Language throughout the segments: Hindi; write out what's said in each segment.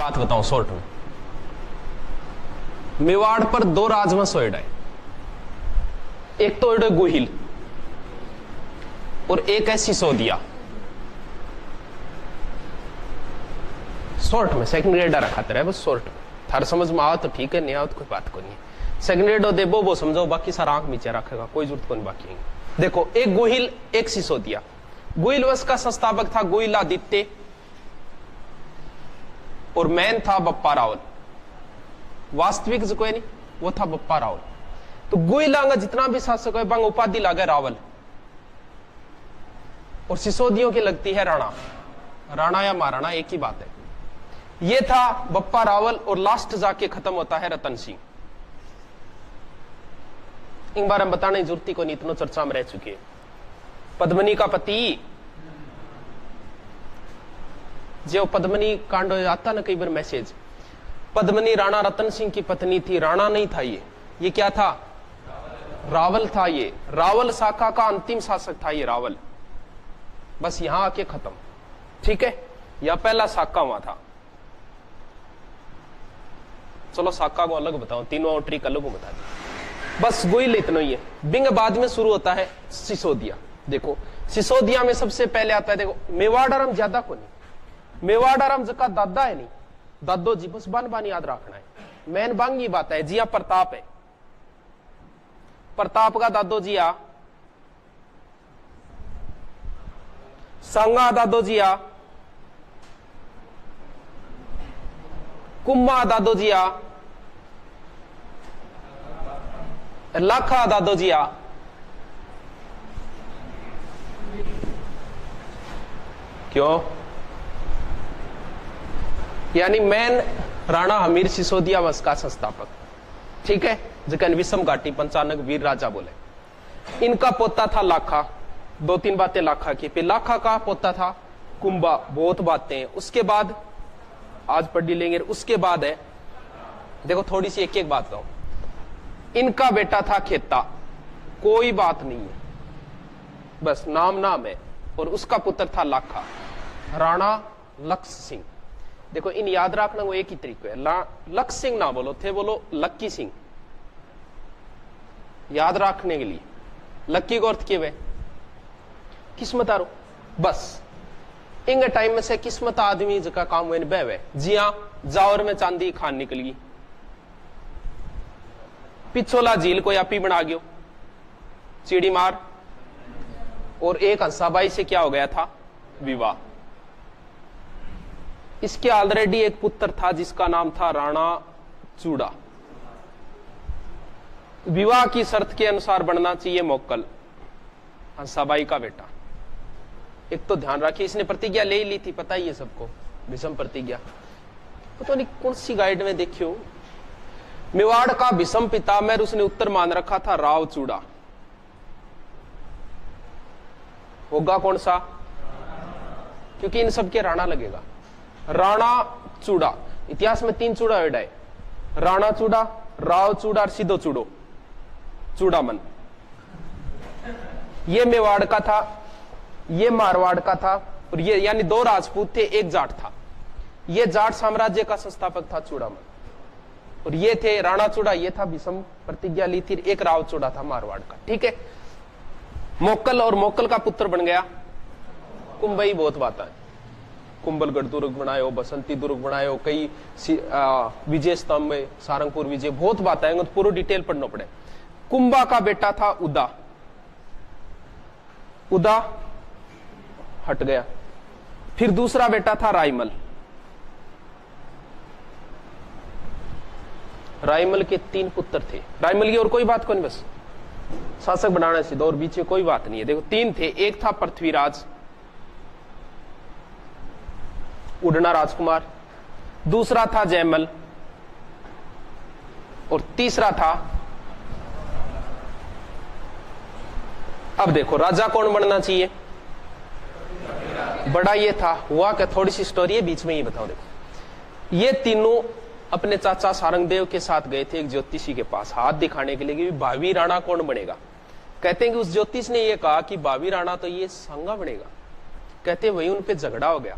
बात बताऊं शॉर्ट में। मेवाड़ पर दो राजवंश ओढ़ है, एक तो ओढ़ गोहिल और एक है सिसोदिया। शॉर्ट में सेकंड ग्रेड रखा है बस, शॉर्ट में थार समझ में आओ तो ठीक है, नहीं आओ तो कोई बात को नहीं। सेकंड ग्रेड दे वो समझो, बाकी सारा आंख नीचे रखेगा, कोई जरूरत को नहीं बाकी है। देखो, एक गोहिल एक सिसोदिया। गोहिल वंश का संस्थापक था गोहिलादित्य और मैन था बप्पा रावल। वास्तविक जो कोई नहीं, वो था बप्पा रावल। तो गोहिलांगा जितना भी शासक है बंग उपाधि लागे रावल, और सिसोदियों की लगती है राणा। राणा या महाराणा एक ही बात है। ये था बप्पा रावल और लास्ट जाके खत्म होता है रतन सिंह। इन बारे में बताने की जरूरत को नहीं, इतना चर्चा में रह चुकी है। पद्मनी का पति, जो पद्मनी कांड आता ना कई बार मैसेज, पद्मनी राणा रतन सिंह की पत्नी थी। राणा नहीं था ये क्या था? रावल था। ये रावल शाखा का अंतिम शासक था ये रावल। बस यहां आके खत्म, ठीक है। यह पहला शाखा वहां था। चलो शाखा को अलग बताओ, तीनों ट्रिक अलग बता दी। बस गोइल इतना ही है। बिंग बाद में शुरू होता है सिसोदिया। देखो सिसोदिया में सबसे पहले आता है, देखो मेवाड़ाराम ज्यादा को नहीं, मेवाड़ाराम जका दादा है नहीं, दादो जी बस बान याद रखना है। मैन बांगी बात है जिया प्रताप है, प्रताप का दादो जिया, संगा दादो जिया, कुम्मा दादो जिया, लाखा दादो जिया। क्यों? यानी मैन राणा हमीर सिसोदिया वंश का संस्थापक, ठीक है, जिकन विषम घाटी पंचानक वीर राजा बोले। इनका पोता था लाखा। दो तीन बातें लाखा की। फिर लाखा का पोता था कुंभा, बहुत बातें। उसके बाद आज पढ़ लेंगे। उसके बाद है, देखो थोड़ी सी एक एक बात कहूं। इनका बेटा था खेता, कोई बात नहीं है, बस नाम है। और उसका पुत्र था लाखा, राणा लक्ष्य सिंह। देखो इन याद रखना, वो एक ही तरीके है। लक्ष्य सिंह ना बोलो थे, बोलो लक्की सिंह, याद रखने के लिए। लक्की को अर्थ क्या है? किस्मत आरो। बस इंग टाइम में से किस्मत आदमी जिसका काम हुए बह। जी हाँ, जावर में चांदी खान निकल गई, पिछोला झील को यापी बना गयो, चिड़ी मार। और एक हंसाबाई से क्या हो गया था? विवाह। इसके ऑलरेडी एक पुत्र था जिसका नाम था राणा चूड़ा। विवाह की शर्त के अनुसार बनना चाहिए मोक्कल, हंसाबाई का बेटा। एक तो ध्यान रखिए, इसने प्रतिज्ञा ले ली थी, पता ही है सबको, विषम प्रतिज्ञा। पता नहीं कौन सी गाइड में देखियो, मेवाड़ का विषम पिता में उसने उत्तर मान रखा था राव चूड़ा। होगा कौन सा? क्योंकि इन सबके राणा लगेगा। राणा चूड़ा, इतिहास में तीन चूड़ा वर्ड है, राणा चूड़ा, राव चूड़ा और सीधो चूड़ो, चूड़ामन। ये मेवाड़ का था, ये मारवाड़ का था, और ये यानी दो राजपूत थे, एक जाट था। ये जाट साम्राज्य का संस्थापक था चूड़ामन, और ये थे राणा चूड़ा, ये था विषम प्रतिज्ञा ली थी। एक राव चूड़ा था मारवाड़ का, ठीक है। मोक्कल, और मोक्कल का पुत्र बन गया कुंभई। बहुत बात है, कुंभलगढ़ दुर्ग बनायो, बसंती दुर्ग बनायो, कई विजय स्तंभ में सारंगपुर विजय, बहुत बात है, तो पूरा डिटेल पढ़ना पड़े। कुंभा का बेटा था उदा, उदा हट गया। फिर दूसरा बेटा था रायमल। रायमल के तीन पुत्र थे। रायमल की और कोई बात को नहीं, बस शासक बनाने से दो, और बीच में कोई बात नहीं है। देखो तीन थे, एक था पृथ्वीराज, उड़ना राजकुमार, दूसरा था जयमल, और तीसरा था, अब देखो राजा कौन बनना चाहिए? बड़ा ये था। हुआ क्या, थोड़ी सी स्टोरी है बीच में, ये बताओ। देखो ये तीनों अपने चाचा सारंगदेव के साथ गए थे एक ज्योतिषी के पास हाथ दिखाने के लिए कि भावी राणा कौन बनेगा। कहते हैं कि उस ज्योतिष ने यह कहा कि भावी राणा तो ये संगा बनेगा। कहते वही उन पे झगड़ा हो गया।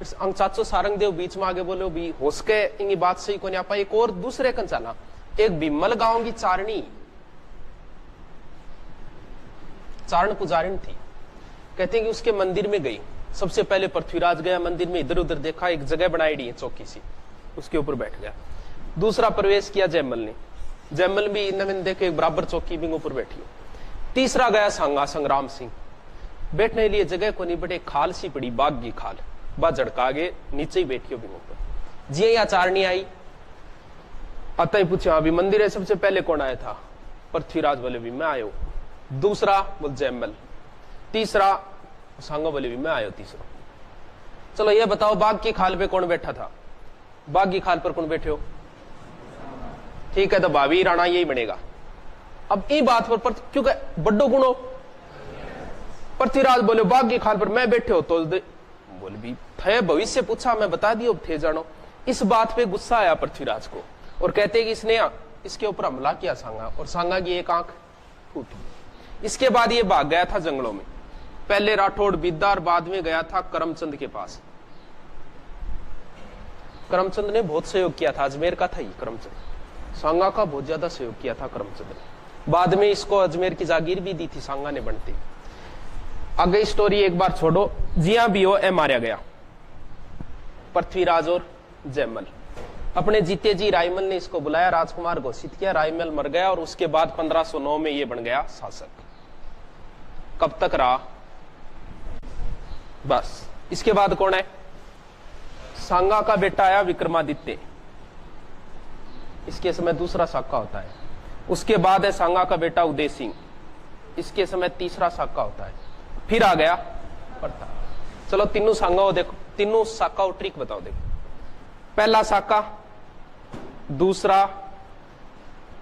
चाचो सारंगदेव बीच में आगे बोले भी होसके इंगी बात सही को नहीं आपा। एक और दूसरे कन चला, एक बिमल गांव की चारणी चारण पुजारिन थी, कहते हैं कि उसके मंदिर में गई। सबसे पहले पृथ्वीराज गया मंदिर में, इधर उधर देखा, एक जगह बनाई दी है चौकी सी, उसके ऊपर बैठ गया। दूसरा प्रवेश किया जयमल ने, जयमल भी इन्हें देखे एक बराबर चौकी भी ऊपर बैठी। तीसरा गया सांगा संग्राम सिंह, बैठने के लिए जगह को नहीं, बट एक खाल सी पड़ी, बाग की खाल, बा झड़का के नीचे ही बैठी हो भी ऊपर। जी यहाँ चारणी आई, अतः ही पूछा अभी मंदिर है सबसे पहले कौन आया था? पृथ्वीराज बोले भी मैं आयो। दूसरा बोल जयमल, तीसरा सांगा बोले भी मैं आयो तीसरा। चलो ये बताओ बाग की खाल पे कौन बैठा था? बाग की खाल पर कौन बैठे हो? ठीक है, तो भावी राणा यही बनेगा। अब ये बात पर क्योंकि बड्डो गुणो पृथ्वीराज बोले बाग की खाल पर मैं बैठे हो, तो बोले भी थे भविष्य पूछा, मैं बता दियो थे जानो। इस बात पे गुस्सा आया पृथ्वीराज को और कहते कि इसने इसके ऊपर हमला किया सांगा, और सांगा की एक आंख फूटी। इसके बाद ये भाग गया था जंगलों में, पहले राठौड़ बिद्दार, बाद में गया था करमचंद के पास। करमचंद ने बहुत सहयोग किया था, अजमेर का था ये करमचंद, सांगा का बहुत ज्यादा सहयोग किया था करमचंद ने। बाद में इसको अजमेर की जागीर भी दी थी सांगा ने बनती। आगे स्टोरी एक बार छोड़ो, जिया भी हो ए मारा गया पृथ्वीराज और जयमल। अपने जीते जी रायमल ने इसको बुलाया, राजकुमार घोषित किया, रायमल मर गया और उसके बाद 1509 में ये बन गया शासक। कब तक रहा? बस। इसके बाद कौन है? सांगा का बेटा आया विक्रमादित्य, इसके समय दूसरा साका होता है। उसके बाद है सांगा का बेटा उदय सिंह, इसके समय तीसरा साका होता है। फिर आ गया प्रताप। चलो तीनों सांगा हो देखो, तीनों साका और ट्रिक बताओ देखो। पहला साका, दूसरा,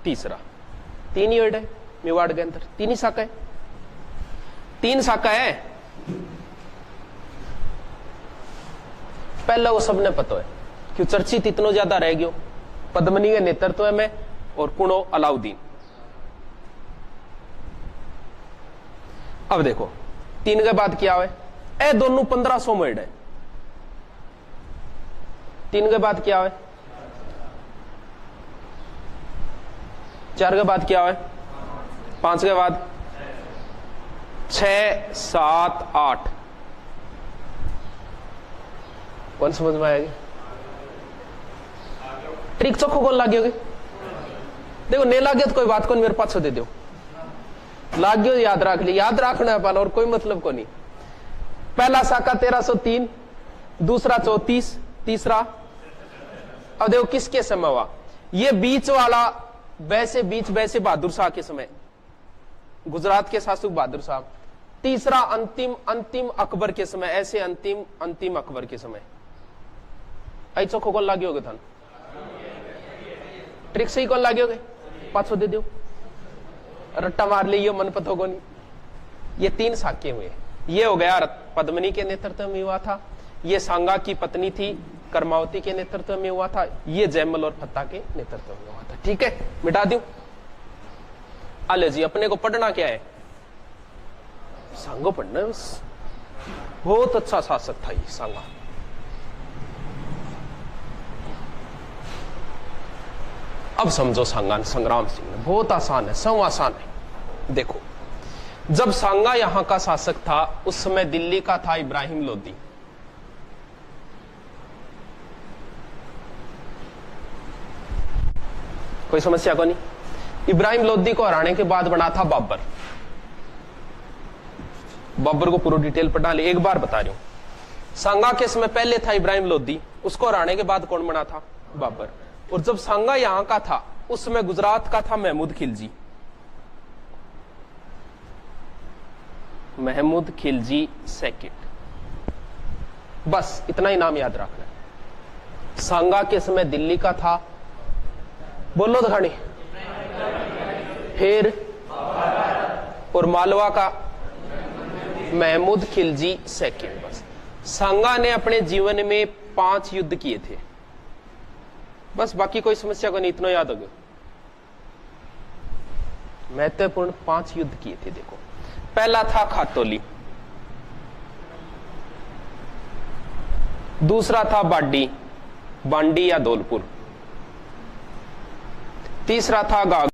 तीसरा, तीन ही वर्ड है मेवाड़ के अंदर, तीन ही साका है, तीन साका है। पहला वो सबने पता है, क्यों चर्चित इतना ज्यादा रह गयो, पद्मनी के नेतृत्व में और कुणो अलाउद्दीन। अब देखो तीन के बाद क्या है? ए दोनों 1500 वर्ड है। तीन के बाद क्या है? चार के बाद क्या है? पांच के बाद 6, 7, 8। कौन समझ में आएगी? ट्रिक चोखो कौन लागी होगी? देखो नहीं लागे तो कोई बात कौन, मेरे पास दे दो, लाग गयो याद रख ली, याद रखना है पाला और कोई मतलब को नहीं। पहला साका 1303, दूसरा 34, तीसरा। अब देखो किसके समय हुआ ये बीच वाला? वैसे बहादुर शाह के समय, गुजरात के शासक बहादुर शाह। तीसरा अंतिम अकबर के समय, ऐसे अंतिम अकबर के समय। आई चोखो कौन लागे होगे थान? ट्रिक से ही कौन लागे होगे? पाछो दे दो, रट्टा मार लियो, मन पतो को नहीं। ये तीन साके हुए। ये हो गया पद्मनी के नेतृत्व में हुआ था, ये सांगा की पत्नी थी कर्मावती के नेतृत्व में हुआ था, ये जयमल और फत्ता के नेतृत्व में हुआ था। ठीक है, मिटा दूं। आले जी अपने को पढ़ना क्या है? सांगो पढ़ना है बस। बहुत अच्छा शासक था ये सांगा। अब समझो सांगा संग्राम सिंह ने, बहुत आसान है, सब आसान है। देखो जब सांगा यहां का शासक था उस समय दिल्ली का था इब्राहिम लोदी। कोई समस्या को नहीं। इब्राहिम लोदी को हराने के बाद बना था बाबर। बाबर को पूरा डिटेल पढ़ा ले, एक बार बता रही हूं। सांगा के समय पहले था इब्राहिम लोदी, उसको हराने के बाद कौन बना था? बाबर। और जब सांगा यहां का था उस समय गुजरात का था महमूद खिलजी। महमूद खिलजी सेकंड। बस इतना ही नाम याद रखना है। सांगा के समय दिल्ली का था, बोलो तो खानी, फिर और मालवा का महमूद खिलजी सेकंड। बस सांगा ने अपने जीवन में 5 युद्ध किए थे, बस बाकी कोई समस्या को नहीं, इतना याद हो गया। महत्वपूर्ण 5 युद्ध किए थे। देखो पहला था खातौली, दूसरा था बाडी, बांडी या धौलपुर। तीसरा था गाग,